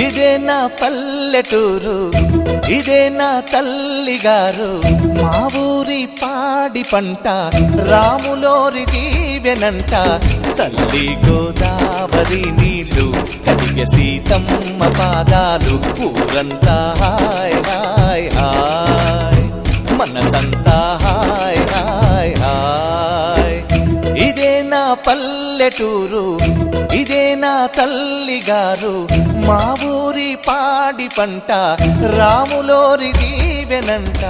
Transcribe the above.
ఇదే నా పల్లెటూరు, ఇదే నా తల్లిగారు, మా ఊరి పాడి పంట రాములోరి దీవెనంట. తల్లి గోదావరి నీళ్ళు కడిగె సీతమ్మ పాదాలు, ఊరంతా హాయ్ హాయ్ హాయ్, మనసంతా హాయ్ హాయ్ హాయ్. ఇదే నా పల్లెటూరు, ఇదే నా తల్లిగారు, మా ఊరి పాడి పంట రాములోరి దీవెనంట.